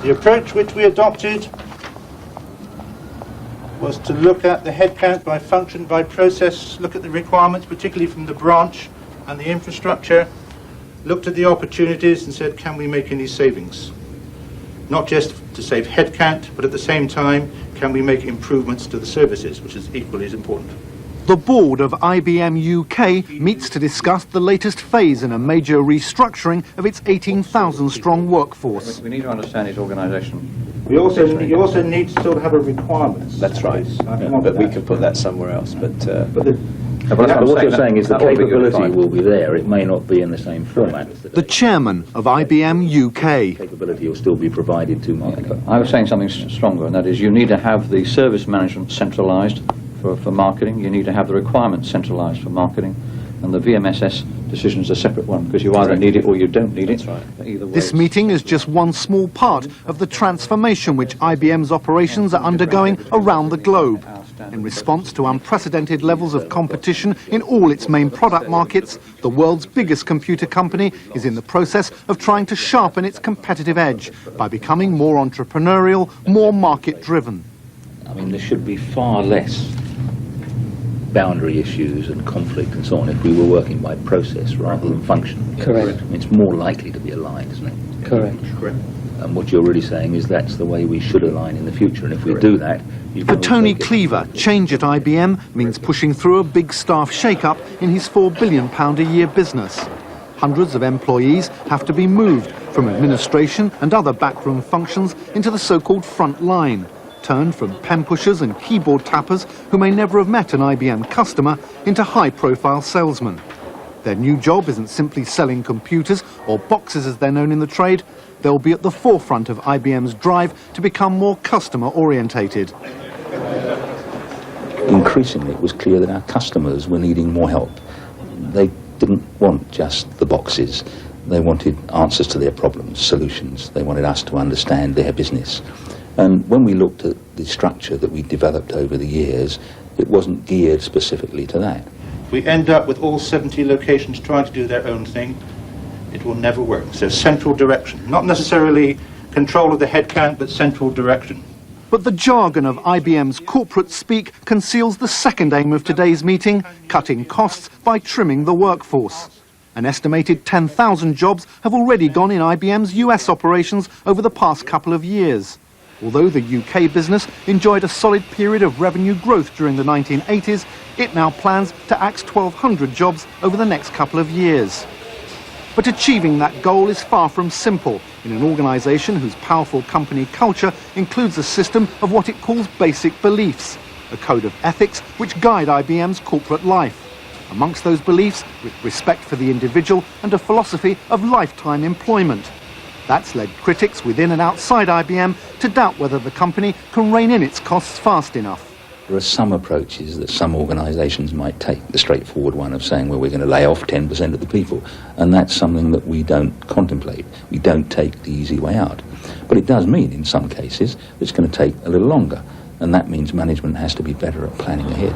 The approach which we adopted was to look at the headcount by function, by process, look at the requirements, particularly from the branch and the infrastructure, looked at the opportunities and said, can we make any savings? Not just to save headcount, but at the same time, can we make improvements to the services, which is equally as important. The board of IBM UK meets to discuss the latest phase in a major restructuring of its 18,000-strong workforce. We need to understand its organisation. You also need to sort of have a requirements. That's right, but we can put that somewhere else. But what you're saying is the capability will be there. It may not be in the same format. The chairman of IBM UK. Capability will still be provided to marketing. I was saying something stronger, and that is you need to have the service management centralised for marketing. You need to have the requirements centralised for marketing, and the VMSS decision is a separate one, because you either need it or you don't need it. That's right. Either way, This meeting is just one small part of the transformation which IBM's operations are undergoing around the globe. In response to unprecedented levels of competition in all its main product markets, the world's biggest computer company is in the process of trying to sharpen its competitive edge by becoming more entrepreneurial, more market-driven. I mean, there should be far less boundary issues and conflict and so on if we were working by process rather than function. Correct. I mean, it's more likely to be aligned, isn't it? Correct. And what you're really saying is that's the way we should align in the future, and if we do that... For Tony Cleaver, change at IBM means pushing through a big staff shake-up in his £4 billion a year business. Hundreds of employees have to be moved from administration and other backroom functions into the so-called front line, turned from pen pushers and keyboard tappers who may never have met an IBM customer into high-profile salesmen. Their new job isn't simply selling computers or boxes as they're known in the trade. They'll be at the forefront of IBM's drive to become more customer-orientated. Increasingly, it was clear that our customers were needing more help. They didn't want just the boxes. They wanted answers to their problems, solutions. They wanted us to understand their business. And when we looked at the structure that we developed over the years, it wasn't geared specifically to that. We end up with all 70 locations trying to do their own thing. It will never work. So central direction, not necessarily control of the headcount, but central direction. But the jargon of IBM's corporate speak conceals the second aim of today's meeting, cutting costs by trimming the workforce. An estimated 10,000 jobs have already gone in IBM's US operations over the past couple of years. Although the UK business enjoyed a solid period of revenue growth during the 1980s, it now plans to axe 1,200 jobs over the next couple of years. But achieving that goal is far from simple in an organisation whose powerful company culture includes a system of what it calls basic beliefs, a code of ethics which guide IBM's corporate life. Amongst those beliefs, with respect for the individual and a philosophy of lifetime employment. That's led critics within and outside IBM to doubt whether the company can rein in its costs fast enough. There are some approaches that some organisations might take, the straightforward one of saying, well, we're going to lay off 10% of the people, and that's something that we don't contemplate. We don't take the easy way out. But it does mean, in some cases, it's going to take a little longer, and that means management has to be better at planning ahead.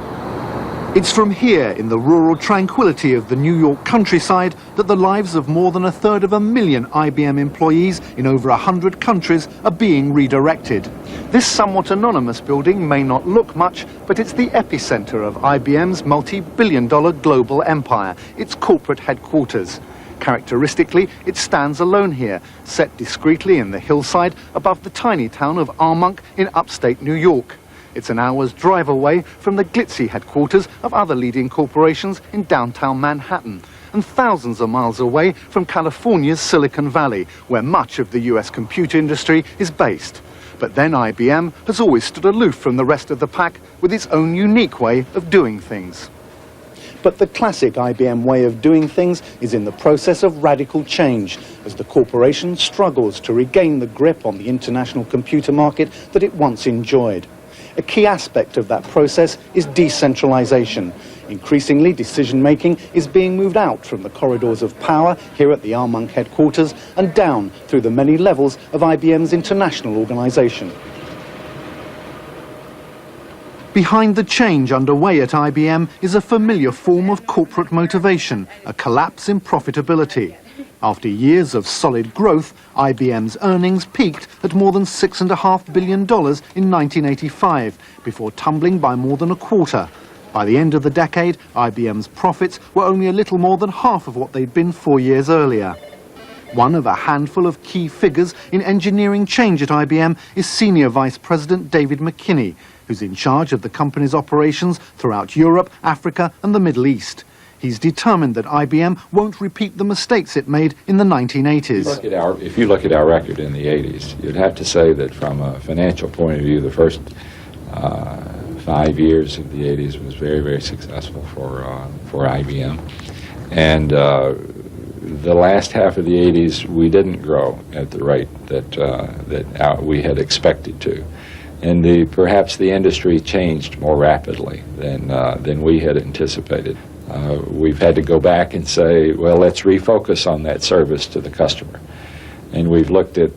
It's from here, in the rural tranquility of the New York countryside, that the lives of more than 250,000 IBM employees in over 100 countries are being redirected. This somewhat anonymous building may not look much, but it's the epicenter of IBM's multi-billion-dollar global empire, its corporate headquarters. Characteristically, it stands alone here, set discreetly in the hillside above the tiny town of Armonk in upstate New York. It's an hour's drive away from the glitzy headquarters of other leading corporations in downtown Manhattan, and thousands of miles away from California's Silicon Valley, where much of the US computer industry is based. But then IBM has always stood aloof from the rest of the pack with its own unique way of doing things. But the classic IBM way of doing things is in the process of radical change as the corporation struggles to regain the grip on the international computer market that it once enjoyed. A key aspect of that process is decentralization. Increasingly, decision-making is being moved out from the corridors of power here at the Armonk headquarters and down through the many levels of IBM's international organization. Behind the change underway at IBM is a familiar form of corporate motivation, a collapse in profitability. After years of solid growth, IBM's earnings peaked at more than $6.5 billion in 1985, before tumbling by more than a quarter. By the end of the decade, IBM's profits were only a little more than half of what they'd been 4 years earlier. One of a handful of key figures in engineering change at IBM is Senior Vice President David McKinney, who's in charge of the company's operations throughout Europe, Africa and the Middle East. He's determined that IBM won't repeat the mistakes it made in the 1980s. If you look at our record in the 80s, you'd have to say that from a financial point of view, the first 5 years of the 80s was very, very successful for IBM. And the last half of the 80s, we didn't grow at the rate that we had expected to. And perhaps the industry changed more rapidly than we had anticipated. We've had to go back and say, well, let's refocus on that service to the customer. And we've looked at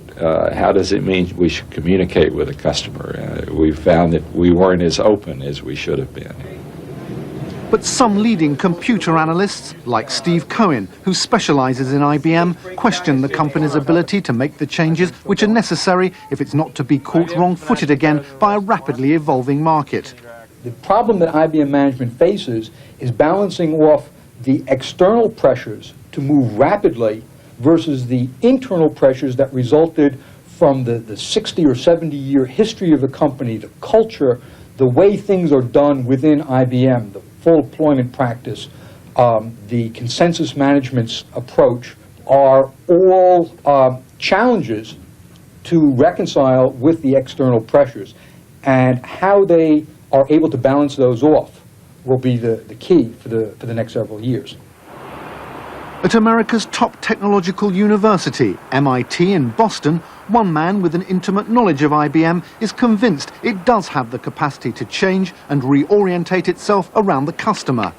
how does it mean we should communicate with a customer. We've found that we weren't as open as we should have been. But some leading computer analysts, like Steve Cohen, who specializes in IBM, question the company's ability to make the changes which are necessary if it's not to be caught wrong-footed again by a rapidly evolving market. The problem that IBM management faces is balancing off the external pressures to move rapidly versus the internal pressures that resulted from the 60 or 70-year history of the company, the culture, the way things are done within IBM, the full employment practice, the consensus management approach are all challenges to reconcile with the external pressures. And how they are able to balance those off will be the key for the next several years. At America's top technological university, MIT in Boston, one man with an intimate knowledge of IBM is convinced it does have the capacity to change and reorientate itself around the customer.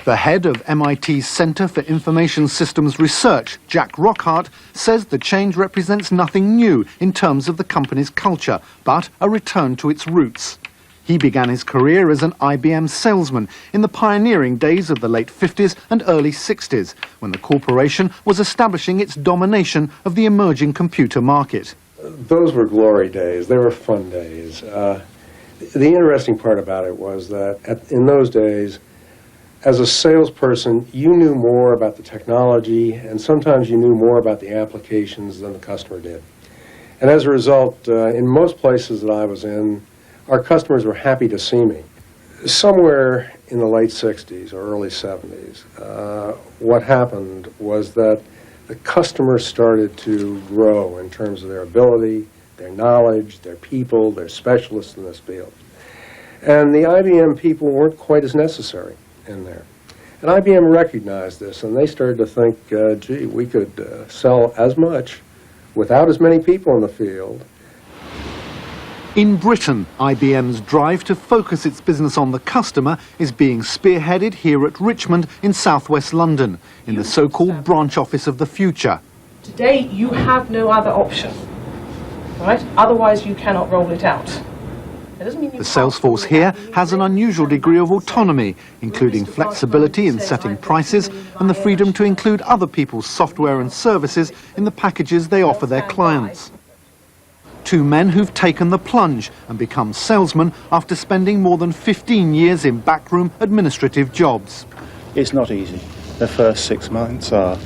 The head of MIT's Center for Information Systems Research, Jack Rockhart, says the change represents nothing new in terms of the company's culture, but a return to its roots. He began his career as an IBM salesman in the pioneering days of the late 50s and early 60s, when the corporation was establishing its domination of the emerging computer market. Those were glory days. They were fun days. The interesting part about it was that in those days, as a salesperson, you knew more about the technology, and sometimes you knew more about the applications than the customer did. And as a result, in most places that I was in, our customers were happy to see me. Somewhere in the late 60s or early 70s, what happened was that the customers started to grow in terms of their ability, their knowledge, their people, their specialists in this field. And the IBM people weren't quite as necessary in there. And IBM recognized this, and they started to think, gee, we could sell as much without as many people in the field. In Britain, IBM's drive to focus its business on the customer is being spearheaded here at Richmond in southwest London, in the so-called branch office of the future. Today, you have no other option, right? Otherwise, you cannot roll it out. The sales force here has an unusual degree of autonomy, including flexibility in setting prices and the freedom to include other people's software and services in the packages they offer their clients. Two men who've taken the plunge and become salesmen after spending more than 15 years in backroom administrative jobs. It's not easy. The first 6 months are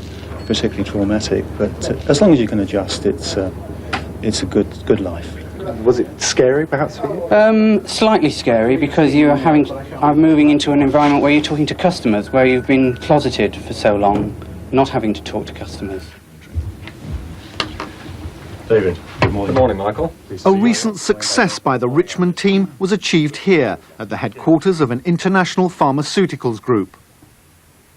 particularly traumatic, but as long as you can adjust, it's a good life. Was it scary, perhaps, for you? Slightly scary, because I'm moving into an environment where you're talking to customers, where you've been closeted for so long, not having to talk to customers. David, good morning. Good morning, Michael. A recent success by the Richmond team was achieved here, at the headquarters of an international pharmaceuticals group.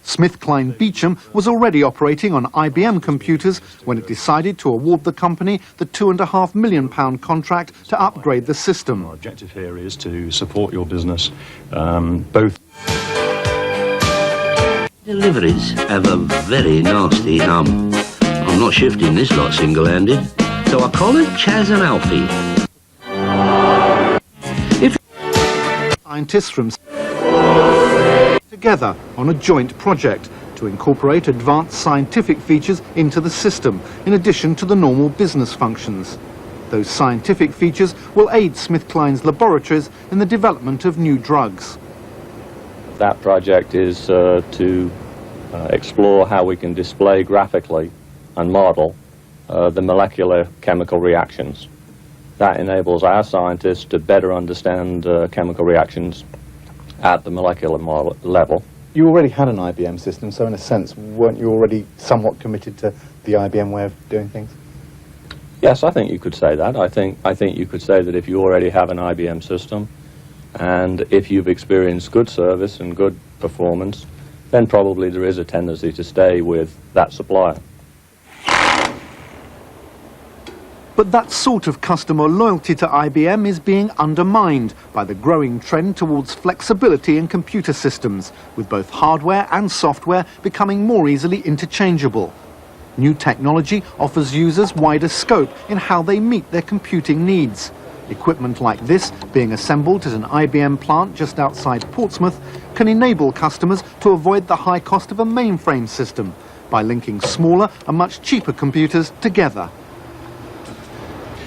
SmithKline Beecham was already operating on IBM computers when it decided to award the company the £2.5 million contract to upgrade the system. Our objective here is to support your business, both. Deliveries have a very nasty hum. I'm not shifting this lot single-handed, so I call it Chaz and Alfie. Scientists from together on a joint project, to incorporate advanced scientific features into the system, in addition to the normal business functions. Those scientific features will aid SmithKline's laboratories in the development of new drugs. That project is to explore how we can display graphically and model the molecular chemical reactions. That enables our scientists to better understand chemical reactions at the molecular level. You already had an IBM system, so in a sense, weren't you already somewhat committed to the IBM way of doing things? Yes, I think you could say that. I think you could say that if you already have an IBM system, and if you've experienced good service and good performance, then probably there is a tendency to stay with that supplier. But that sort of customer loyalty to IBM is being undermined by the growing trend towards flexibility in computer systems, with both hardware and software becoming more easily interchangeable. New technology offers users wider scope in how they meet their computing needs. Equipment like this, being assembled at an IBM plant just outside Portsmouth, can enable customers to avoid the high cost of a mainframe system by linking smaller and much cheaper computers together.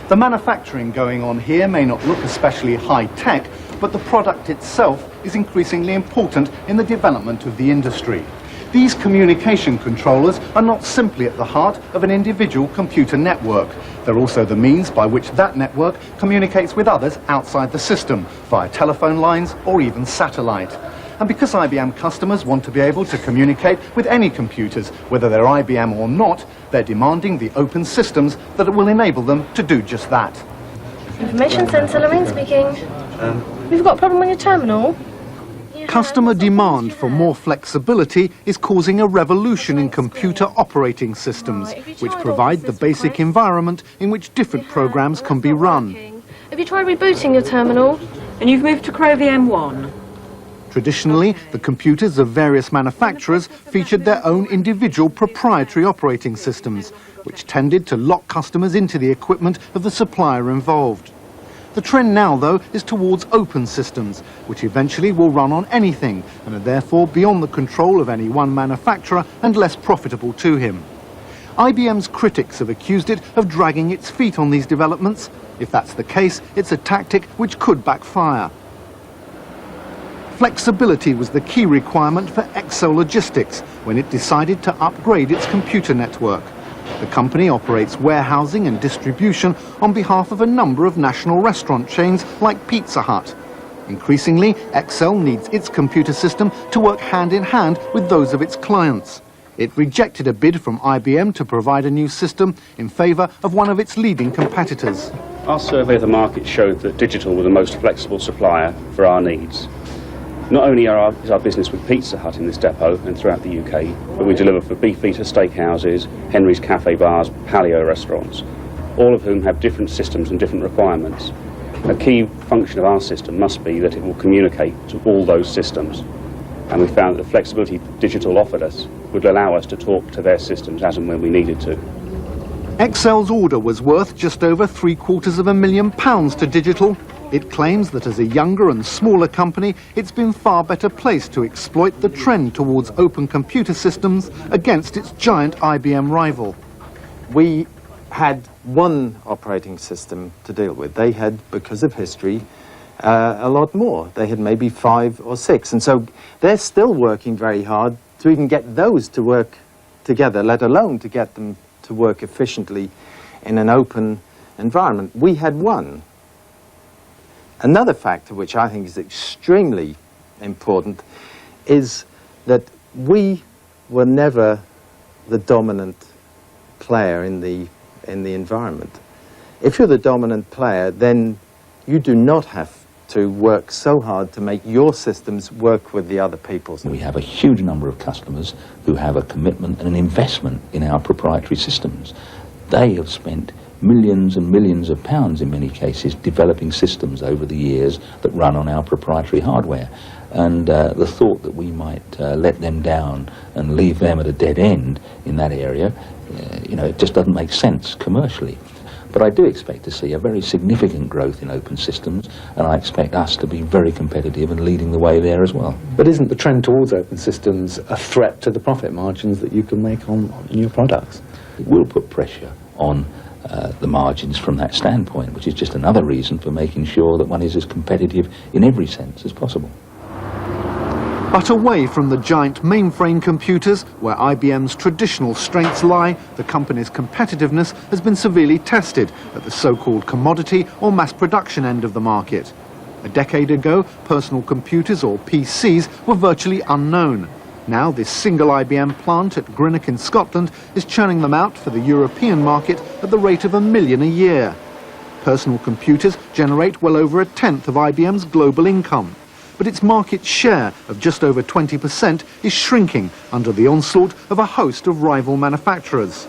The manufacturing going on here may not look especially high-tech, but the product itself is increasingly important in the development of the industry. These communication controllers are not simply at the heart of an individual computer network. They're also the means by which that network communicates with others outside the system, via telephone lines or even satellite. And because IBM customers want to be able to communicate with any computers, whether they're IBM or not, they're demanding the open systems that will enable them to do just that. Information Centre, Lorraine speaking. We've got a problem on your terminal. Customer demand for more flexibility is causing a revolution in computer operating systems, which provide the basic environment in which different programs can be run. Have you tried rebooting your terminal? And you've moved to Crow VM1? Traditionally, the computers of various manufacturers featured their own individual proprietary operating systems, which tended to lock customers into the equipment of the supplier involved. The trend now, though, is towards open systems, which eventually will run on anything and are therefore beyond the control of any one manufacturer and less profitable to him. IBM's critics have accused it of dragging its feet on these developments. If that's the case, it's a tactic which could backfire. Flexibility was the key requirement for Excel Logistics when it decided to upgrade its computer network. The company operates warehousing and distribution on behalf of a number of national restaurant chains like Pizza Hut. Increasingly, Excel needs its computer system to work hand in hand with those of its clients. It rejected a bid from IBM to provide a new system in favour of one of its leading competitors. Our survey of the market showed that digital were the most flexible supplier for our needs. Not only is our business with Pizza Hut in this depot and throughout the UK, but we deliver for Beefeater Steakhouses, Henry's Cafe Bars, Paleo restaurants, all of whom have different systems and different requirements. A key function of our system must be that it will communicate to all those systems. And we found that the flexibility digital offered us would allow us to talk to their systems as and when we needed to. Excel's order was worth just over £750,000 to digital. It claims that as a younger and smaller company, it's been far better placed to exploit the trend towards open computer systems against its giant IBM rival. We had one operating system to deal with. They had, because of history, a lot more. They had maybe 5 or 6. And so they're still working very hard to even get those to work together, let alone to get them to work efficiently in an open environment. We had one. Another factor which I think is extremely important is that we were never the dominant player in the environment. If you're the dominant player, then you do not have to work so hard to make your systems work with the other people's. We have a huge number of customers who have a commitment and an investment in our proprietary systems. They have spent millions and millions of pounds in many cases developing systems over the years that run on our proprietary hardware. And the thought that we might let them down and leave them at a dead end in that area, it just doesn't make sense commercially. But I do expect to see a very significant growth in open systems, and I expect us to be very competitive and leading the way there as well. But isn't the trend towards open systems a threat to the profit margins that you can make on your products? It will put pressure on the margins from that standpoint, which is just another reason for making sure that one is as competitive in every sense as possible. But away from the giant mainframe computers, where IBM's traditional strengths lie, the company's competitiveness has been severely tested at the so-called commodity or mass production end of the market. A decade ago, personal computers, or PCs, were virtually unknown. Now, this single IBM plant at Greenock in Scotland is churning them out for the European market at the rate of 1 million a year. Personal computers generate well over 1/10 of IBM's global income. But its market share of just over 20% is shrinking under the onslaught of a host of rival manufacturers.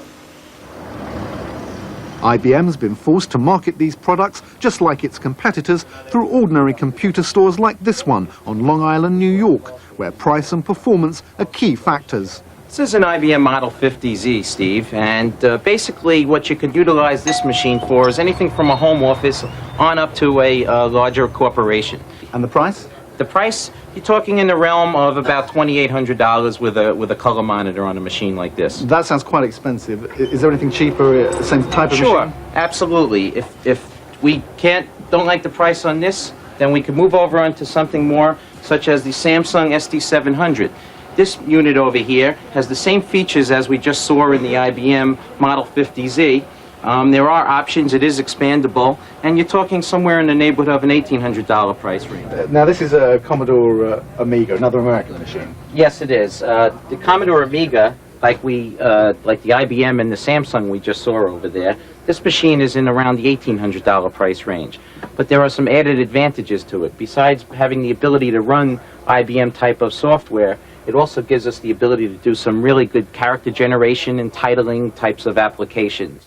IBM's been forced to market these products, just like its competitors, through ordinary computer stores like this one on Long Island, New York, where price and performance are key factors. This is an IBM Model 50Z, Steve, and basically what you could utilize this machine for is anything from a home office on up to a larger corporation. And the price? The price, you're talking in the realm of about $2,800 with a color monitor on a machine like this. That sounds quite expensive. Is there anything cheaper, the same type of machine? Sure, absolutely. If we don't like the price on this, then we could move over onto something more, such as the Samsung SD700. This unit over here has the same features as we just saw in the IBM Model 50Z. There are options, it is expandable, and you're talking somewhere in the neighborhood of an $1,800 price range. Now this is a Commodore Amiga, another American machine. Yes, it is. The Commodore Amiga, like the IBM and the Samsung we just saw over there, this machine is in around the $1,800 price range. But there are some added advantages to it. Besides having the ability to run IBM type of software, it also gives us the ability to do some really good character generation and titling types of applications.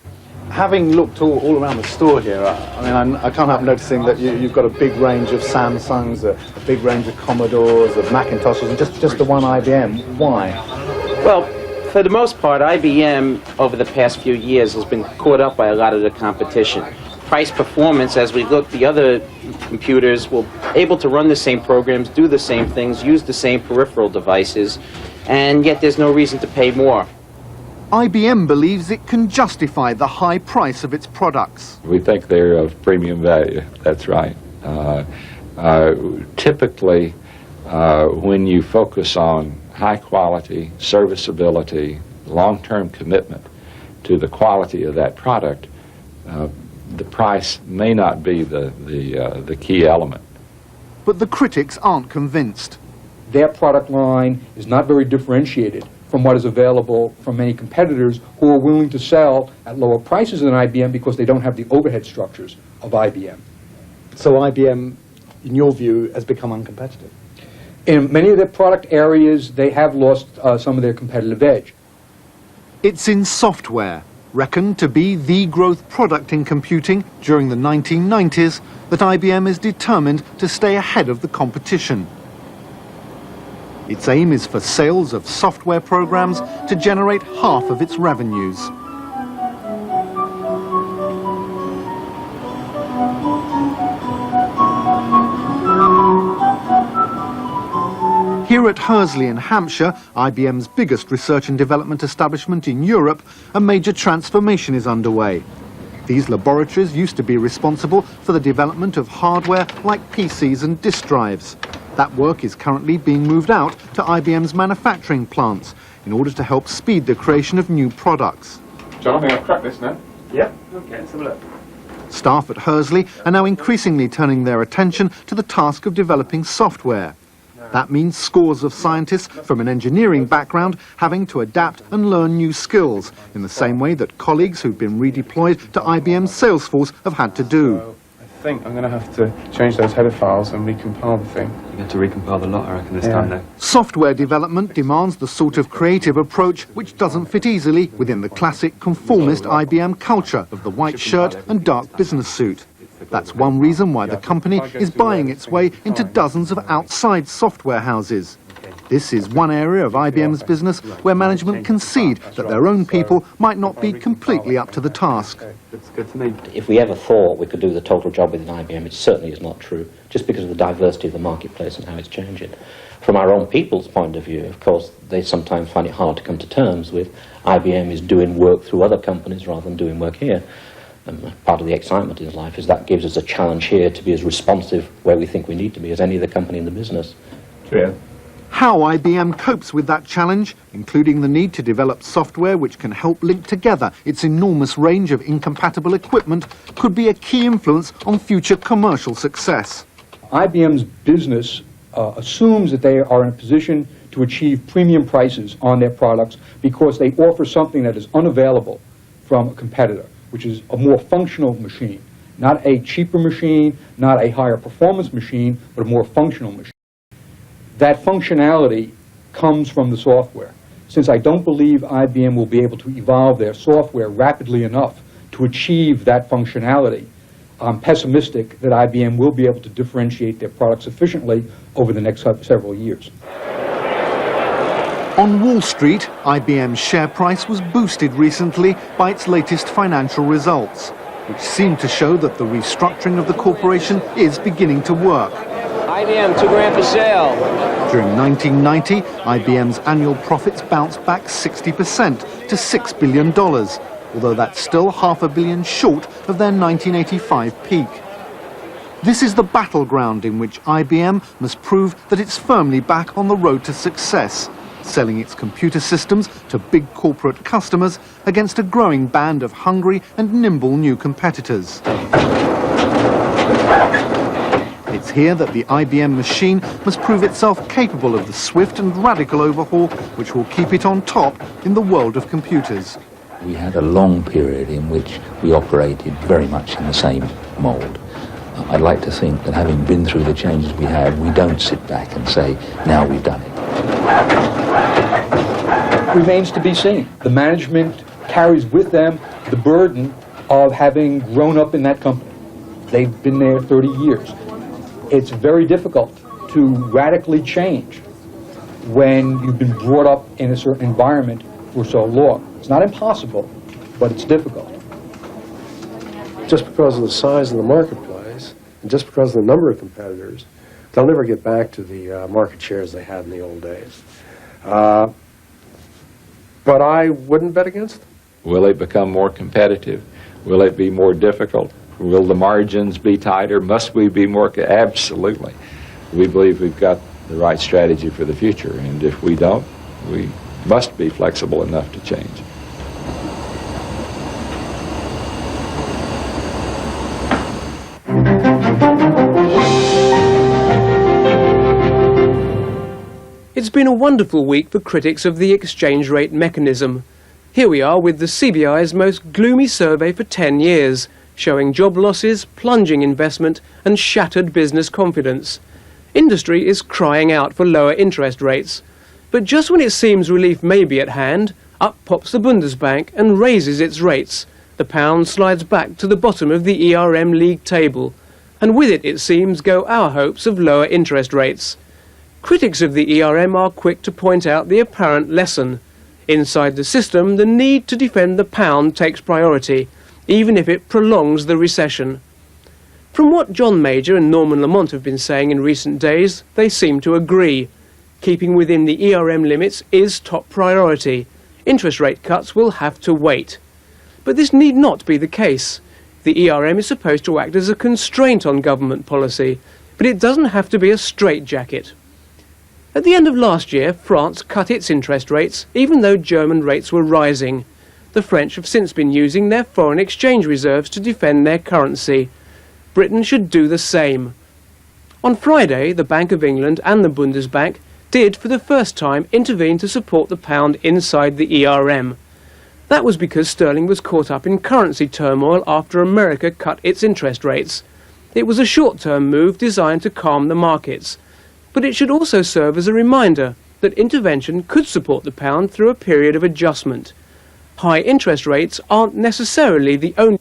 Having looked all around the store here, I can't help noticing that you've got a big range of Samsungs, a big range of Commodores, of Macintoshes, and just the one IBM. Why? Well, for the most part, IBM over the past few years has been caught up by a lot of the competition. Price performance, as we look, the other computers will able to run the same programs, do the same things, use the same peripheral devices, and yet there's no reason to pay more. IBM believes it can justify the high price of its products. We think they're of premium value, that's right. Typically, when you focus on high quality, serviceability, long-term commitment to the quality of that product, the price may not be the key element. But the critics aren't convinced. Their product line is not very differentiated from what is available from many competitors who are willing to sell at lower prices than IBM because they don't have the overhead structures of IBM. So IBM, in your view, has become uncompetitive? In many of their product areas, they have lost some of their competitive edge. It's in software, reckoned to be the growth product in computing during the 1990s, that IBM is determined to stay ahead of the competition. Its aim is for sales of software programs to generate half of its revenues. Here at Hursley in Hampshire, IBM's biggest research and development establishment in Europe, a major transformation is underway. These laboratories used to be responsible for the development of hardware like PCs and disk drives. That work is currently being moved out to IBM's manufacturing plants in order to help speed the creation of new products. John, I think I've cracked this now. Yep, okay, let's have a look. Staff at Hursley are now increasingly turning their attention to the task of developing software. That means scores of scientists from an engineering background having to adapt and learn new skills in the same way that colleagues who've been redeployed to IBM's sales force have had to do. I think I'm going to have to change those header files and recompile the thing. You have to recompile the lot, I reckon, this time now. Software development demands the sort of creative approach which doesn't fit easily within the classic conformist IBM culture of the white shirt and dark business suit. That's one reason why the company is buying its way into dozens of outside software houses. This is one area of IBM's business where management concede that their own people might not be completely up to the task. That's good to me. If we ever thought we could do the total job within IBM, it certainly is not true, just because of the diversity of the marketplace and how it's changing. From our own people's point of view, of course, they sometimes find it hard to come to terms with IBM is doing work through other companies rather than doing work here. And part of the excitement in life is that gives us a challenge here to be as responsive where we think we need to be as any other company in the business. True. How IBM copes with that challenge, including the need to develop software which can help link together its enormous range of incompatible equipment, could be a key influence on future commercial success. IBM's business assumes that they are in a position to achieve premium prices on their products because they offer something that is unavailable from a competitor, which is a more functional machine. Not a cheaper machine, not a higher performance machine, but a more functional machine. That functionality comes from the software. Since I don't believe IBM will be able to evolve their software rapidly enough to achieve that functionality, I'm pessimistic that IBM will be able to differentiate their products efficiently over the next several years. On Wall Street, IBM's share price was boosted recently by its latest financial results, which seem to show that the restructuring of the corporation is beginning to work. IBM, $2 for sale. During 1990, IBM's annual profits bounced back 60% to $6 billion, although that's still $500 million short of their 1985 peak. This is the battleground in which IBM must prove that it's firmly back on the road to success, selling its computer systems to big corporate customers against a growing band of hungry and nimble new competitors. It's here that the IBM machine must prove itself capable of the swift and radical overhaul which will keep it on top in the world of computers. We had a long period in which we operated very much in the same mould. I'd like to think that having been through the changes we have, we don't sit back and say, now we've done it. Remains to be seen. The management carries with them the burden of having grown up in that company. They've been there 30 years. It's very difficult to radically change when you've been brought up in a certain environment for so long. It's not impossible, but it's difficult. Just because of the size of the marketplace, and just because of the number of competitors, they'll never get back to the market shares they had in the old days. But I wouldn't bet against them. Will it become more competitive? Will it be more difficult? Will the margins be tighter? Must we be more? Absolutely. We believe we've got the right strategy for the future, and if we don't, we must be flexible enough to change. It's been a wonderful week for critics of the exchange rate mechanism. Here we are with the CBI's most gloomy survey for 10 years, showing job losses, plunging investment and shattered business confidence. Industry is crying out for lower interest rates. But just when it seems relief may be at hand, up pops the Bundesbank and raises its rates. The pound slides back to the bottom of the ERM league table. And with it, it seems, go our hopes of lower interest rates. Critics of the ERM are quick to point out the apparent lesson. Inside the system, the need to defend the pound takes priority, even if it prolongs the recession. From what John Major and Norman Lamont have been saying in recent days, they seem to agree. Keeping within the ERM limits is top priority. Interest rate cuts will have to wait. But this need not be the case. The ERM is supposed to act as a constraint on government policy, but it doesn't have to be a straitjacket. At the end of last year, France cut its interest rates, even though German rates were rising. The French have since been using their foreign exchange reserves to defend their currency. Britain should do the same. On Friday, the Bank of England and the Bundesbank did, for the first time, intervene to support the pound inside the ERM. That was because sterling was caught up in currency turmoil after America cut its interest rates. It was a short-term move designed to calm the markets. But it should also serve as a reminder that intervention could support the pound through a period of adjustment. High interest rates aren't necessarily the only